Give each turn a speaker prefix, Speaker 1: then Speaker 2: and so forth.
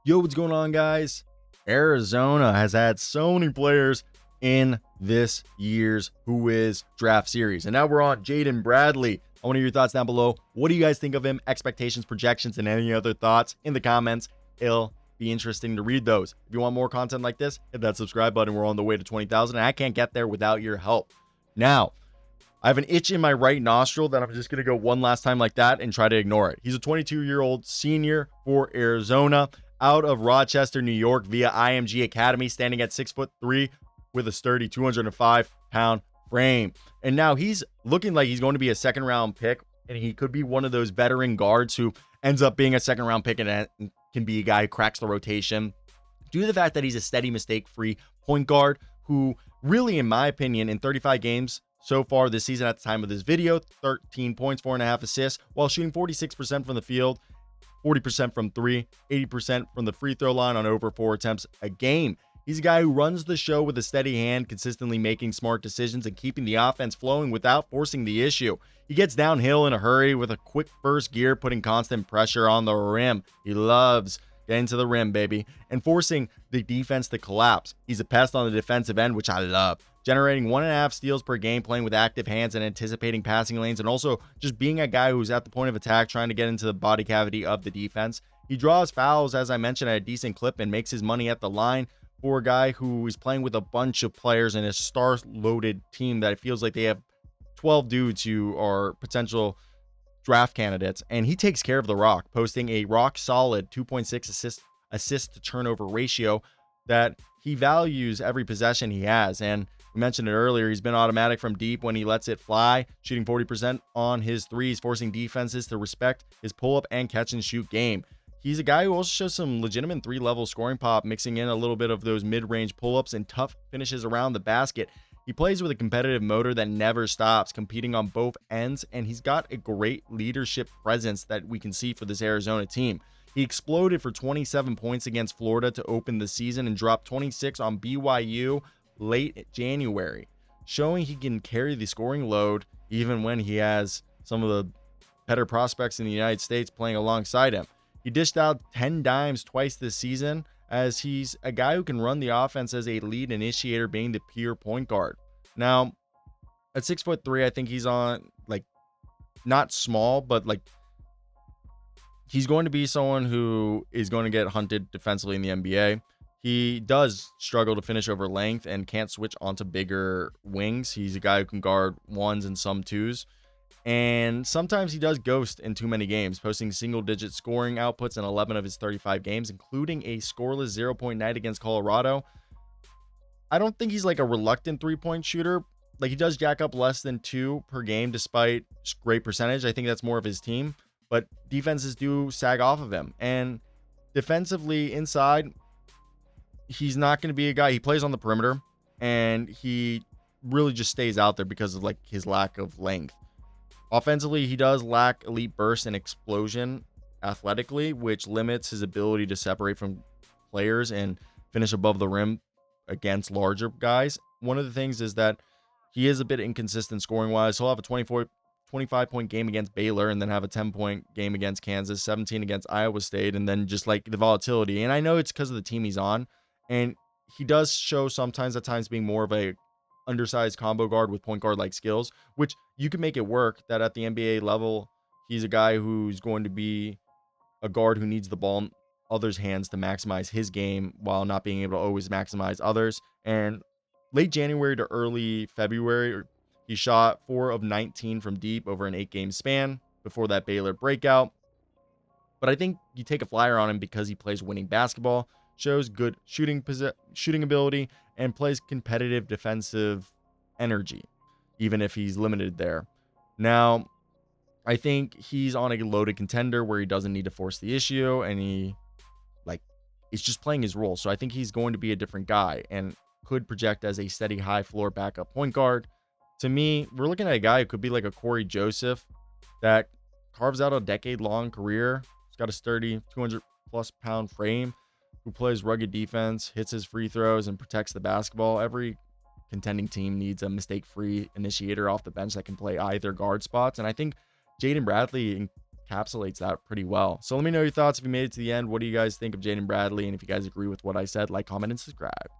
Speaker 1: Yo, what's going on, guys? Arizona has had so many players in this year's Who Is draft series. And now we're on Jaden Bradley. I want to hear your thoughts down below. What do you guys think of him? Expectations, projections, and any other thoughts in the comments. It'll be interesting to read those. If you want more content like this, hit that subscribe button. We're on the way to 20,000, and I can't get there without your help. Now, I have an itch in my right nostril that I'm just going to go one last time like that and try to ignore it. He's a 22-year-old senior for Arizona, out of Rochester, New York, via IMG Academy, standing at 6'3" with a sturdy 205-pound frame. And now he's looking like he's going to be a second-round pick, and he could be one of those veteran guards who ends up being a second-round pick and can be a guy who cracks the rotation due to the fact that he's a steady, mistake-free point guard who really, in my opinion, in 35 games so far this season at the time of this video, 13 points, 4.5 assists, while shooting 46% from the field, 40% from three, 80% from the free throw line on over 4 attempts a game. He's a guy who runs the show with a steady hand, consistently making smart decisions and keeping the offense flowing without forcing the issue. He gets downhill in a hurry with a quick first gear, putting constant pressure on the rim. He loves getting to the rim, baby, and forcing the defense to collapse. He's a pest on the defensive end, which I love. Generating 1.5 steals per game, playing with active hands and anticipating passing lanes, and also just being a guy who's at the point of attack, trying to get into the body cavity of the defense. He draws fouls, as I mentioned, at a decent clip and makes his money at the line for a guy who is playing with a bunch of players in a star-loaded team that it feels like they have 12 dudes who are potential draft candidates. And he takes care of the rock, posting a rock-solid 2.6 assist to turnover ratio that he values every possession he has. And we mentioned it earlier, he's been automatic from deep when he lets it fly, shooting 40% on his threes, forcing defenses to respect his pull-up and catch-and-shoot game. He's a guy who also shows some legitimate 3-level scoring pop, mixing in a little bit of those mid-range pull-ups and tough finishes around the basket. He plays with a competitive motor that never stops, competing on both ends, and he's got a great leadership presence that we can see for this Arizona team. He exploded for 27 points against Florida to open the season and dropped 26 on BYU late January, showing he can carry the scoring load even when he has some of the better prospects in the United States playing alongside him. He dished out 10 dimes twice this season, as he's a guy who can run the offense as a lead initiator, being the pure point guard. Now, at 6'3", I think he's on, like, not small, but like he's going to be someone who is going to get hunted defensively in the NBA. He does struggle to finish over length and can't switch onto bigger wings. He's a guy who can guard ones and some twos. And sometimes he does ghost in too many games, posting single-digit scoring outputs in 11 of his 35 games, including a scoreless 0-point night against Colorado. I don't think he's like a reluctant three-point shooter. Like, he does jack up less than 2 per game despite great percentage. I think that's more of his team. But defenses do sag off of him. And defensively inside, he's not going to be a guy. He plays on the perimeter, and he really just stays out there because of like his lack of length. Offensively, he does lack elite burst and explosion athletically, which limits his ability to separate from players and finish above the rim against larger guys. One of the things is that he is a bit inconsistent scoring-wise. He'll have a 25-point game against Baylor and then have a 10-point game against Kansas, 17 against Iowa State, and then just like the volatility. And I know it's because of the team he's on, and he does show sometimes at times being more of a undersized combo guard with point guard like skills, which you can make it work. That at the NBA level, he's a guy who's going to be a guard who needs the ball in others' hands to maximize his game while not being able to always maximize others. And late January to early February, he shot 4 of 19 from deep over an 8-game span before that Baylor breakout. But I think you take a flyer on him because he plays winning basketball, shows good shooting ability, and plays competitive defensive energy, even if he's limited there. Now, I think he's on a loaded contender where he doesn't need to force the issue, and he is just playing his role. So I think he's going to be a different guy and could project as a steady high floor backup point guard. To me, we're looking at a guy who could be like a Cory Joseph that carves out a decade-long career. He's got a sturdy 200-plus pound frame, who plays rugged defense, hits his free throws, and protects the basketball. Every contending team needs a mistake-free initiator off the bench that can play either guard spots. And I think Jaden Bradley encapsulates that pretty well. So let me know your thoughts if you made it to the end. What do you guys think of Jaden Bradley? And if you guys agree with what I said, like, comment, and subscribe.